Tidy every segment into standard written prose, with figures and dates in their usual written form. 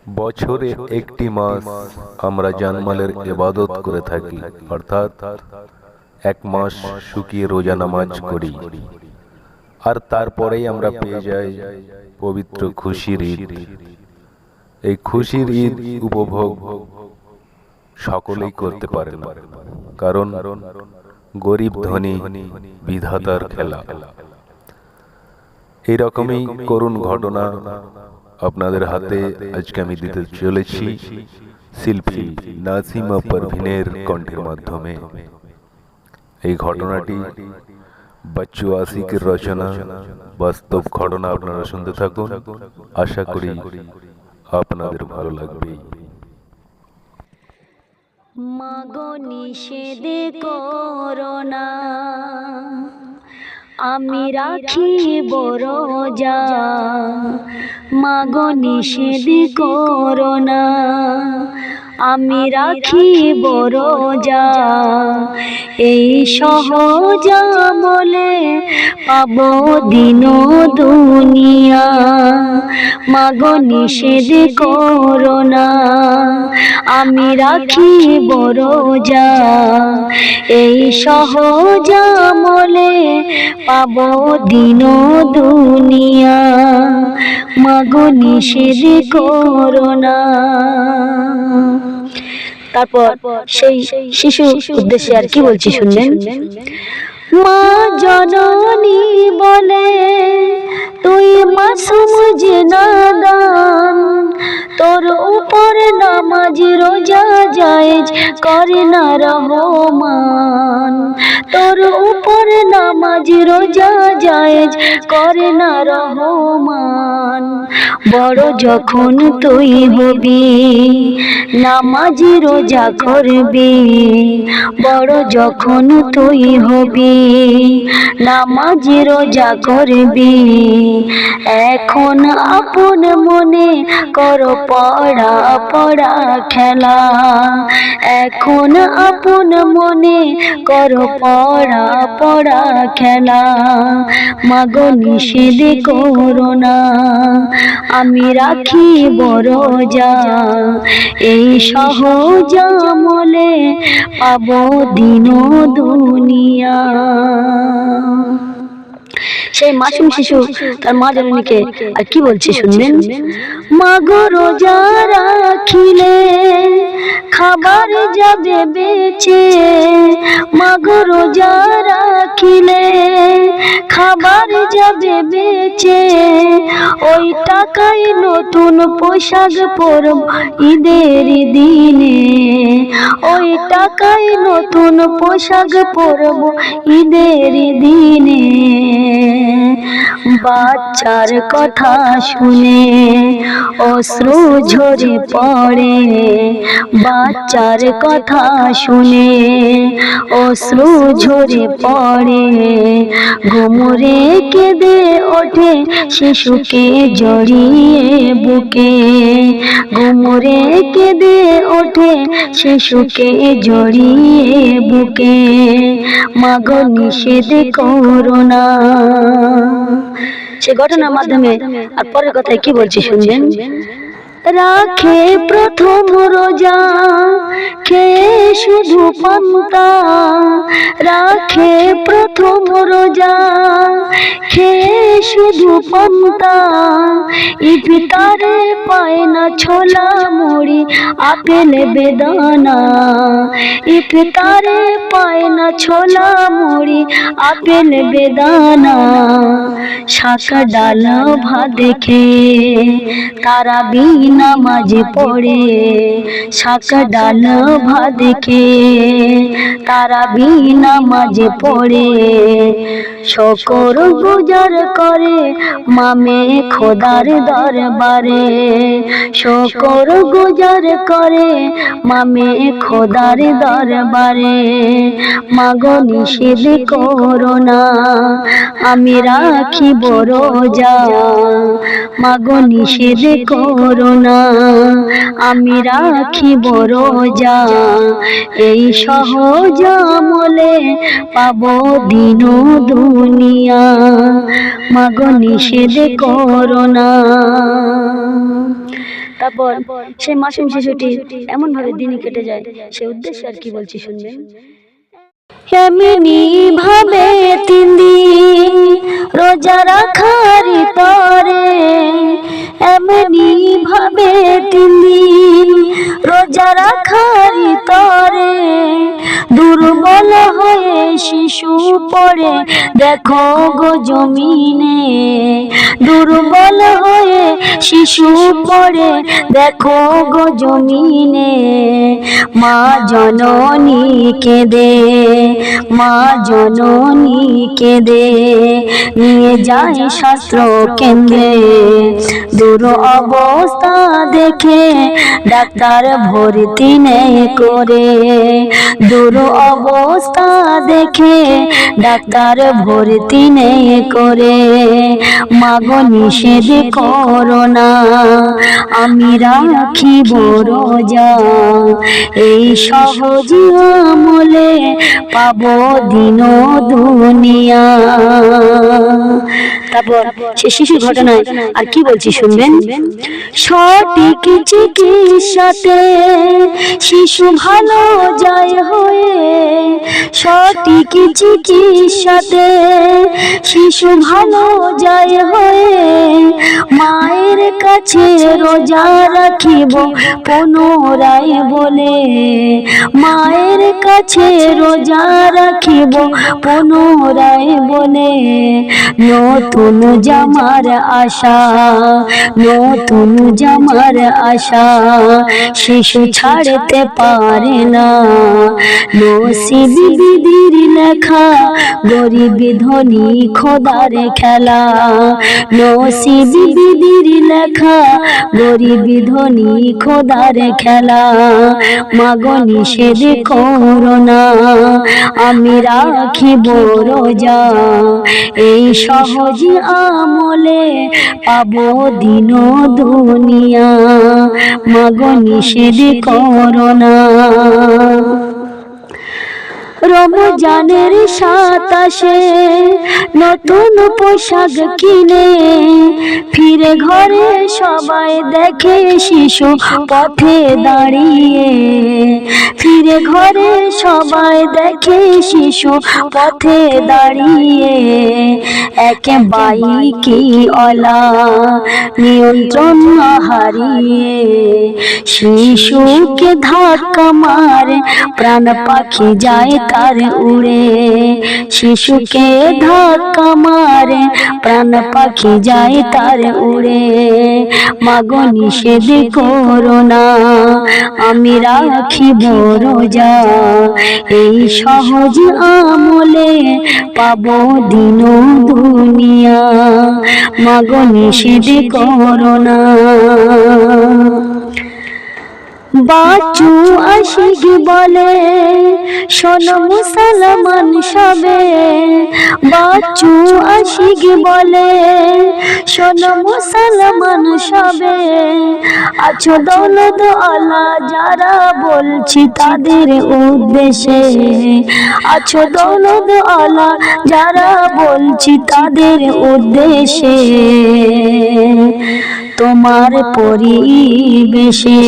বছরে একটি মাস আমরা জানমালের ইবাদত করে থাকি, অর্থাৎ এক মাস শুকিয়ে রোজা নামাজ করি, আর তারপরেই আমরা পেয়ে যাই পবিত্র খুশির ঈদ। এই খুশির ঈদ উপভোগ সকলেই করতে পারে না, কারণ গরিব ধনী বিধাতার খেলা। এইরকমই করুণ ঘটনা আপনাদের হাতে আজকে আমি দিতে চলেছি শিল্পী নাসিমা পারভীনের কণ্ঠের মাধ্যমে। এই ঘটনাটি বাচ্চু আশিকের রচনা, বাস্তব ঘটনা। আপনারা শুনতে থাকুন, আশা করি আপনাদের ভালো লাগবে। মাগো নিষেধ করোনা, আমি রাখিব রোজা। মাগো নিষেধ করোনা, আমি রাখিব রোজা। এই সহজ আমলে পাব দিন দুনিয়া। মাগো নিষেধ করোনা, আমি রাখিব রোজা। এই সহজ আমলে পাব দিন দুনিয়া। মাগো নিষেধ করোনা। তারপর সেই শিশু উদ্দেশ্যে আর কি বলছি শুনলেন। মা জননী বলে তুই মাসুম যে নাদান, তোর উপর নামাজ রোজা জায়েজ করে না রহমান। তোর উপর নামাজ রোজা জায়েজ করে না রহমান। বড় যখন তুই হবি নামাজ রোজা করবি। বড় যখন তুই হবি নামাজ রোজা করবি। এখন আপন মনে কর পড়া পড়া খেলা। এখন আপন মনে কর পড়া পড়া খেলা। মাগো নিষেধ করোনা, আমি রাখিব রোজা। এই সহজ আমলে পাব দিন দুনিয়া। সেই মাসুম শিশু তার মা জননীকে আর কি বলছে শুনবেন। মাগো রোজা রাখিলে খাবার যাবে বেঁচে। মাগো রোজা রাখিলে খাবার যাবে বেঁচে। ওই টাকায় নতুন পোশাক পরব ঈদের দিনে। ওই টাকায় নতুন পোশাক পরব ঈদের দিনে। বাচ্চার কথা শুনে অশ্রু ঝরে পড়ে। বাচ্চার কথা শুনে অশ্রু ঝরে পড়ে। ঘুমরে কেঁদে ওঠে শিশুকে জড়িয়ে বুকে। ঘুমরে কেঁদে ওঠে শিশুকে জড়িয়ে বুকে। মাগো নিষেধ করোনা। সে ঘটনার মাধ্যমে আর পরের কথায় কি বলছি শুনবেন। রাখে প্রথম রোজা খেয়ে শুধু পান্তা। রাখে প্রথম রোজা খেয়ে শুধু পান্তা। ইফতারে পায় না ছোলা মুড়ি আপেল বেদানা। ইফতারে পায় না ছোলা মুড়ি আপেল বেদানা। শাক ডাল ভাত খেয়ে তারাবি নামাজ পড়ে। শাক ডাল ভাত খেয়ে তারাবি নামাজ পড়ে। শকর গুজার করে মামে খোদার দরবারে। শকর গুজার করে মামে খোদার দরবারে। মাগো নিষেধ করোনা, আমি রাখিব রোজা। মাগো নিষেধ করোনা, আমি রাখিব রোজা। এই সহজ আমলে পাব দিন দুনিয়া। মাগো নিষেধ করোনা। তারপর সেই মাসুম শিশুটি এমন ভাবে দিনই কেটে যায়, সে উদ্দেশ্যে আর কি বলছি শুনবেন। এমনি ভাবে 3 দিন রোজা রাখার তরে, এমনি ভাবে 3 দিন রোজা রাখার তরে, দুর্বল হয়ে শিশু পড়ে দেখো গো জমিনে, দুর্বল হয়ে শিশু পড়ে দেখো গো জমিনে, মা জননী কেঁদে, মা জননী কেঁদে নিয়ে যায় শাস্ত্র কেন্দ্রে, দূর অবস্থা দেখে ডাক্তার ভর্তি নেই করে, দূর অবস্থা দেখে ডাক্তার ভর্তি নেই করে, মাগো নিষেধ করো না আমি রাখিব রোজা, এই সহজ আমলে পাবো দিন দুনিয়া। তারপর সে শিশুর ঘটনায় আর কি বলছি শুনবেন। সঠিক চিকিৎসাতে শিশু ভালো যায় হয়ে, সঠিক চিকিৎসাতে শিশু ভালো যায় হয়ে, মায়ের কাছে রোজা রাখিব পুনরায় বলে, মায়ের কাছে রোজা রাখিব পুনরায় বলে, নতুন জামার আশা, নতুন জামার আশা শিশু ছাড়তে পারে না, নসিব বিধির লেখা গরিব ধনী খোদার খেলা, নসিব বিধির লেখা গরিব ধনী খোদার খেলা, মাগো নিষেধ করো না আমি রাখিব রোজা, এই সহজ আমলে পাবো দিন দুনিয়া, মাগো নিষেধ করো না। রমজানের 27-এ নতুন পোশাক কিনে ফিরে ঘরে সবাই দেখে শিশু পথে দাঁড়িয়ে, ফিরে ঘরে সবাই দেখে শিশু পথে দাঁড়িয়ে, একে বাইকি অলা নিয়ন্ত্রণ হারিয়ে, শিশুকে ধাক্কা মারে প্রাণ পাখি যায় তার উড়ে, শিশুকে ধাক্কা মারে প্রাণ পাখি যায় তার উড়ে, মাগো নিষেধ করো না আমি রাখিব রোজা, এই সহজ আমলে পাবো দিন দুনিয়া, মাগো নিষেধ করো না। বাচ্চু আশিক বলে শোন মুসলমান সবে, বাচ্চু আশিক বলে শোন মুসলমান সবে, আছো দৌলত আলা যারা বলছি তাদের উদ্দেশ্যে, আছো দৌলত আলা যারা বলছি তাদের উদ্দেশ্যে, তোমার পরিবেশে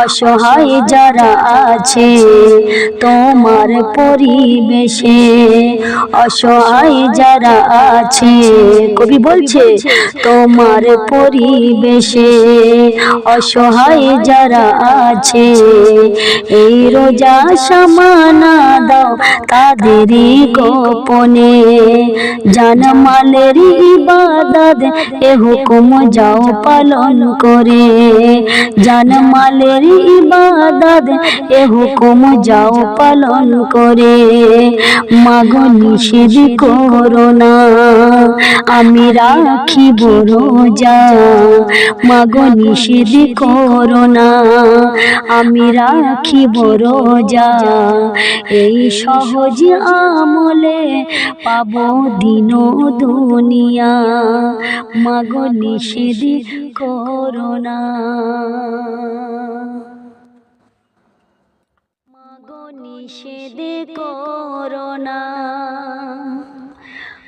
অসহায় যারা আছে, তোমার পরিবেশে অসহায় যারা আছে, কবি বলছে তোমার পরিবেশে অসহায় যারা আছে, এই রোজা সামানা দাও তাদেরই গোপনে, জানমালের ইবাদত এ হুকুম যাও পালন করে, জানমালের ইবাদত এ হুকুম যাও পালন করে, মাগো নিষেধ করো না আমি রাখিব রোজা, মাগো নিষেধ করো না আমি রাখিব রোজা, এই সহজ আমলে পাবো দিন দুনিয়া, মাগো নিষেধ করো না, মাগো নিষেধ করো না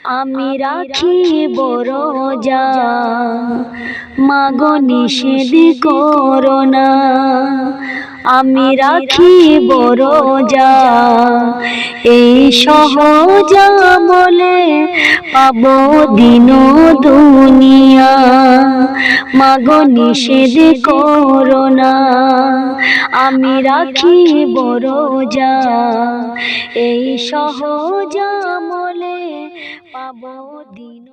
আমি রাখিব রোজা, মাগো নিষেধ করো না। আমি রাখিব রোজা, এই সহজ আমলে পাবো দিন দুনিয়া। মাগো নিষেধ করো না, আমি রাখিব রোজা, এই সহজ আমলে পাবো দিন।